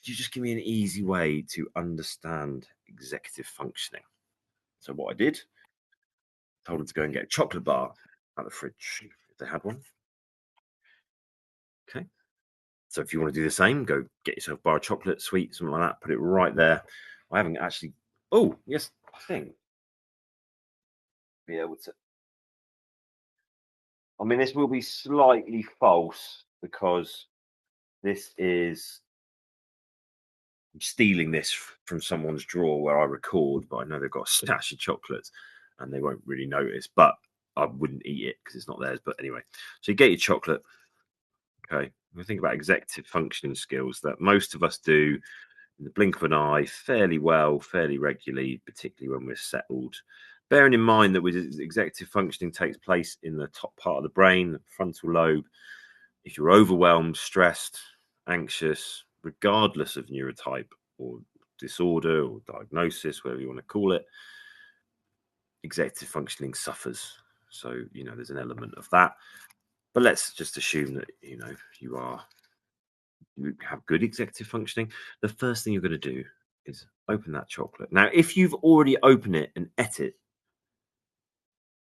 Could you just give me an easy way to understand executive functioning? So what I did, told them to go and get a chocolate bar out of the fridge if they had one. Okay. So if you want to do the same, go get yourself a bar of chocolate, sweet, something like that. Put it right there. I haven't actually. Oh yes, I think be able to. I mean, this will be slightly false because this is I'm stealing this from someone's drawer where I record, but I know they've got a stash of chocolates and they won't really notice. But I wouldn't eat it because it's not theirs. But anyway, so you get your chocolate. Okay, we think about executive functioning skills that most of us do in the blink of an eye fairly well, fairly regularly, particularly when we're settled. Bearing in mind that with executive functioning takes place in the top part of the brain, the frontal lobe. If you're overwhelmed, stressed, anxious, regardless of neurotype or disorder or diagnosis, whatever you want to call it, executive functioning suffers. So, there's an element of that. But let's just assume that, you have good executive functioning. The first thing you're going to do is open that chocolate. Now, if you've already opened it and ate it,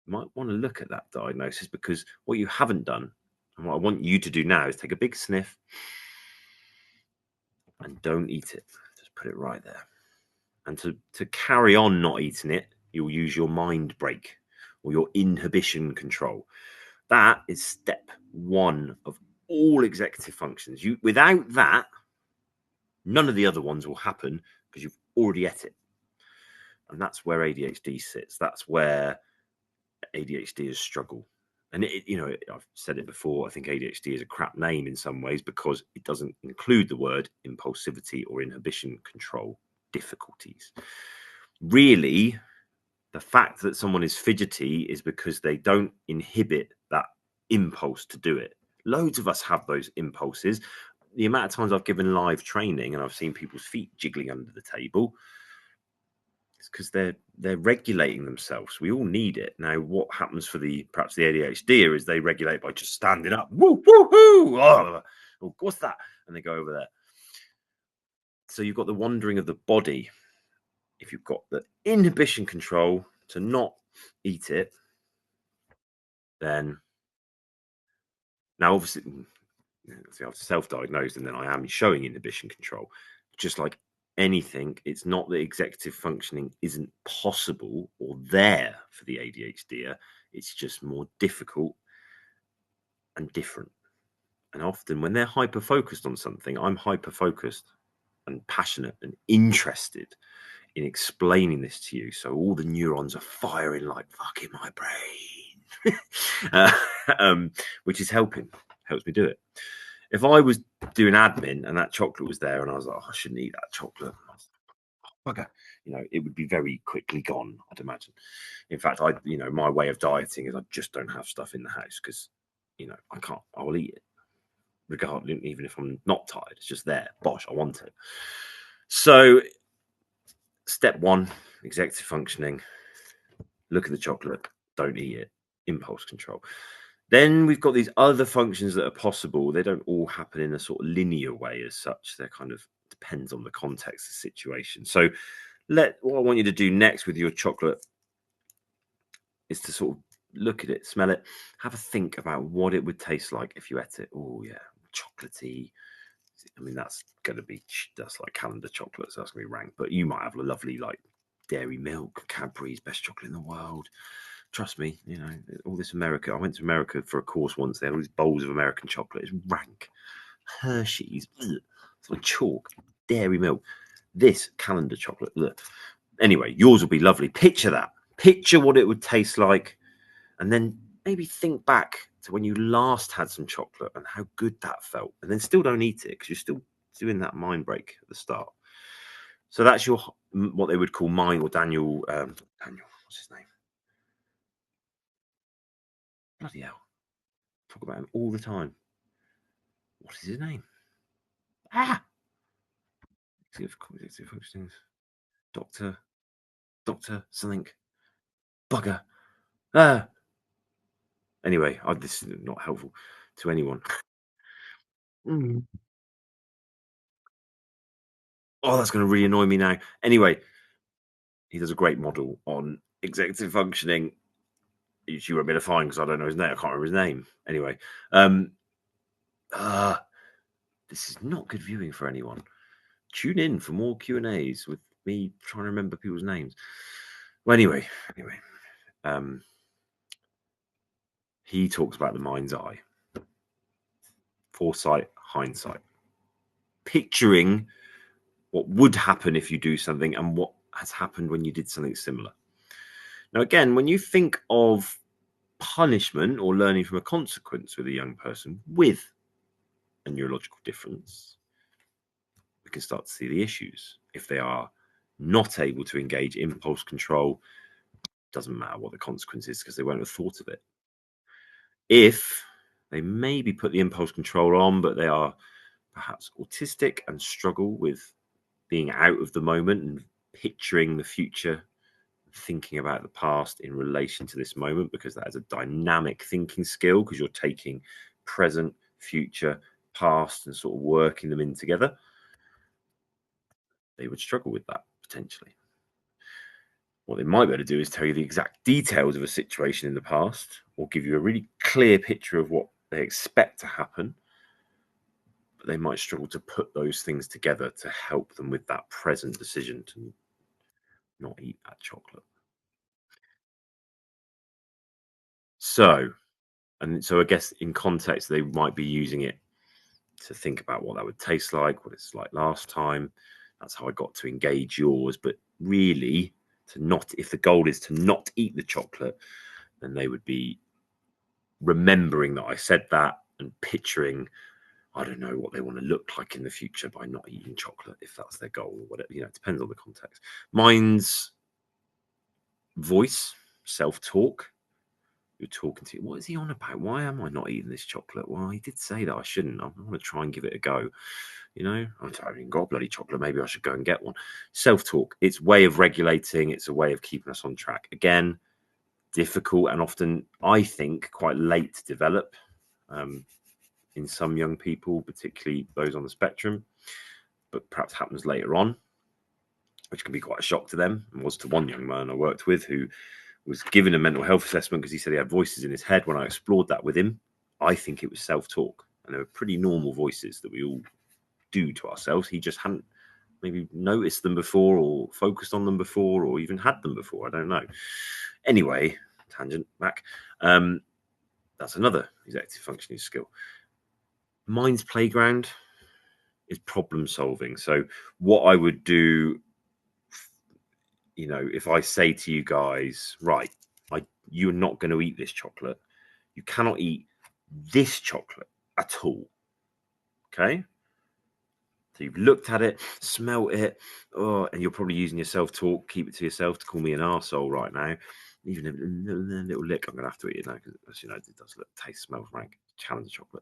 you might want to look at that diagnosis because what you haven't done and what I want you to do now is take a big sniff and don't eat it. Just put it right there. And to carry on not eating it, you'll use your mind brake or your inhibition control. That is step one of all executive functions. Without that, none of the other ones will happen because you've already ate it. And that's where ADHD sits. That's where ADHDers struggle. And I've said it before. I think ADHD is a crap name in some ways because it doesn't include the word impulsivity or inhibition control difficulties. Really, the fact that someone is fidgety is because they don't inhibit that impulse to do it. Loads of us have those impulses. The amount of times I've given live training and I've seen people's feet jiggling under the table, it's because they're regulating themselves. We all need it. Now, what happens for perhaps the ADHD is they regulate by just standing up. Woo, woo, woo! Oh, what's that? And they go over there. So you've got the wandering of the body. If you've got the inhibition control to not eat it, then now obviously I've self-diagnosed and then I am showing inhibition control. Just like anything, it's not that executive functioning isn't possible or there for the ADHD. It's just more difficult and different. And often when they're hyper-focused on something, I'm hyper-focused and passionate and interested in explaining this to you. So all the neurons are firing like fuck in my brain, which is helps me do it. If I was doing admin and that chocolate was there and I was like, I shouldn't eat that chocolate, bugger, it would be very quickly gone, I'd imagine. In fact, my way of dieting is I just don't have stuff in the house because, I can't, I will eat it regardless, even if I'm not tired. It's just there. Bosh, I want it. So step one, executive functioning. Look at the chocolate, don't eat it. Impulse control. Then we've got these other functions that are possible. They don't all happen in a sort of linear way as such. They're kind of depends on the context, the situation. So what I want you to do next with your chocolate is to sort of look at it, smell it, have a think about what it would taste like if you ate it. Oh yeah, chocolatey. I mean, that's like calendar chocolate, so that's gonna be rank. But you might have a lovely like dairy milk, Cadbury's, best chocolate in the world. Trust me, all this America. I went to America for a course once. They had all these bowls of American chocolate. It's rank. Hershey's, it's like chalk. Dairy milk. This calendar chocolate. Look. Anyway, yours will be lovely. Picture that. Picture what it would taste like, and then maybe think back to when you last had some chocolate and how good that felt. And then still don't eat it because you're still doing that mind break at the start. So that's your what they would call mind or Daniel. Daniel, what's his name? Bloody hell. Talk about him all the time. What is his name? Executive functioning. Doctor something. Bugger. Anyway, this is not helpful to anyone. Oh, that's going to really annoy me now. Anyway, he does a great model on executive functioning. You won't be able to find because I don't know his name. I can't remember his name. Anyway, um, uh, this is not good viewing for anyone. Tune in for more Q&As with me trying to remember people's names. Well, anyway, um, he talks about the mind's eye, foresight, hindsight, picturing what would happen if you do something and what has happened when you did something similar. Now, again, when you think of punishment or learning from a consequence with a young person with a neurological difference, we can start to see the issues. If they are not able to engage impulse control, doesn't matter what the consequence is because they won't have thought of it. If they maybe put the impulse control on, but they are perhaps autistic and struggle with being out of the moment and picturing the future, thinking about the past in relation to this moment, because that is a dynamic thinking skill, because you're taking present, future, past and sort of working them in together, they would struggle with that potentially. What they might be able to do is tell you the exact details of a situation in the past or give you a really clear picture of what they expect to happen, but they might struggle to put those things together to help them with that present decision to not eat that chocolate. So I guess in context, they might be using it to think about what that would taste like, what it's like last time. That's how I got to engage yours. But really, if the goal is to not eat the chocolate, then they would be remembering that I said that and picturing, I don't know, what they want to look like in the future by not eating chocolate, if that's their goal or whatever. It depends on the context. Mine's voice, self-talk. You're talking to, what is he on about? Why am I not eating this chocolate? Well, he did say that I shouldn't. I want to try and give it a go. I haven't even got bloody chocolate. Maybe I should go and get one. Self-talk, it's way of regulating. It's a way of keeping us on track. Again, difficult and often, I think, quite late to develop in some young people, particularly those on the spectrum, but perhaps happens later on, which can be quite a shock to them. And was to one young man I worked with who was given a mental health assessment because he said he had voices in his head. When I explored that with him, I think it was self-talk. And they were pretty normal voices that we all do to ourselves. He just hadn't maybe noticed them before or focused on them before or even had them before. I don't know. Anyway, tangent back. That's another executive functioning skill. Mine's playground is problem solving. So what I would do, if I say to you guys, right, you're not going to eat this chocolate. You cannot eat this chocolate at all. Okay? So you've looked at it, smelt it, and you're probably using your self-talk, keep it to yourself, to call me an arsehole right now. Even a little lick, I'm going to have to eat it now because, it does look, taste, smells rank. Challenge chocolate.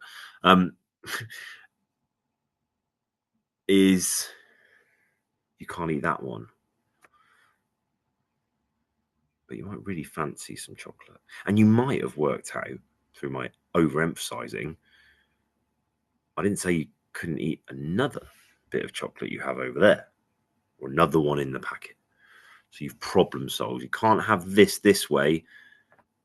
Is you can't eat that one, but you might really fancy some chocolate. And you might have worked out through my overemphasizing, I didn't say you couldn't eat another bit of chocolate you have over there or another one in the packet. So you've problem solved. You can't have this way.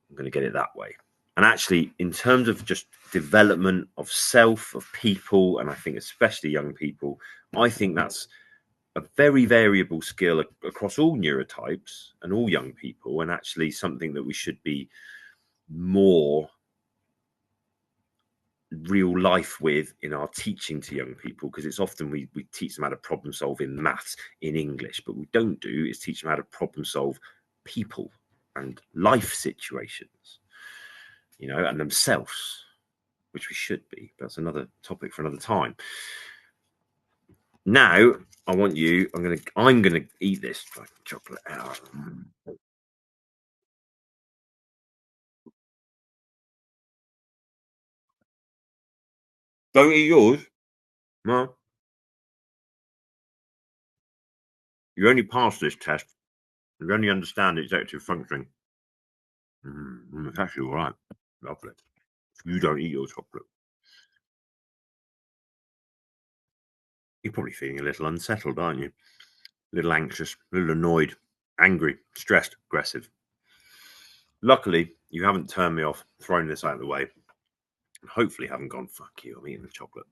I'm going to get it that way. And actually, in terms of just development of self, of people, and I think especially young people, I think that's a very variable skill across all neurotypes and all young people, and actually something that we should be more real life with in our teaching to young people, because it's often we teach them how to problem solve in maths, in English, but what we don't do is teach them how to problem solve people and life situations, and themselves, which we should be. That's another topic for another time. Now I'm gonna eat this fucking chocolate out. Don't eat yours. No, you only pass this test. You only understand executive functioning. It's actually all right. Lovely. You don't eat your chocolate. You're probably feeling a little unsettled, aren't you? A little anxious, a little annoyed, angry, stressed, aggressive. Luckily, you haven't turned me off, thrown this out of the way, and hopefully haven't gone, fuck you, I'm eating the chocolate.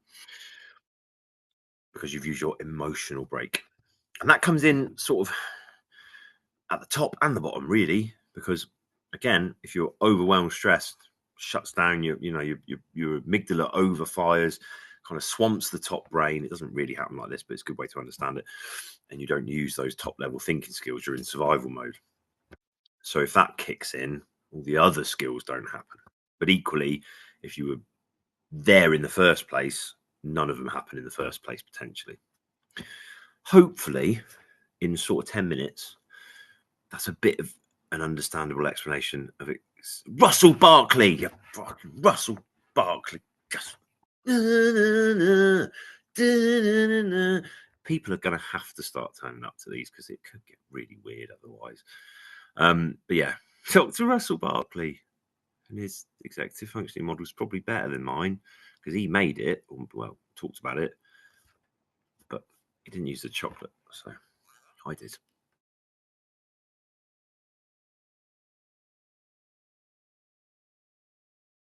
Because you've used your emotional break. And that comes in sort of at the top and the bottom, really, because again, if you're overwhelmed, stressed, shuts down your amygdala overfires, kind of swamps the top brain. It doesn't really happen like this, but it's a good way to understand it. And you don't use those top level thinking skills. You're in survival mode. So if that kicks in, all the other skills don't happen. But equally, if you were there in the first place, none of them happen in the first place, potentially. Hopefully, in sort of 10 minutes, that's a bit of an understandable explanation of it. Russell Barkley, Russell Barkley. People are going to have to start turning up to these because it could get really weird otherwise. But yeah, Dr. Russell Barkley and his executive functioning model is probably better than mine because he made it, well, talked about it, but he didn't use the chocolate, so I did.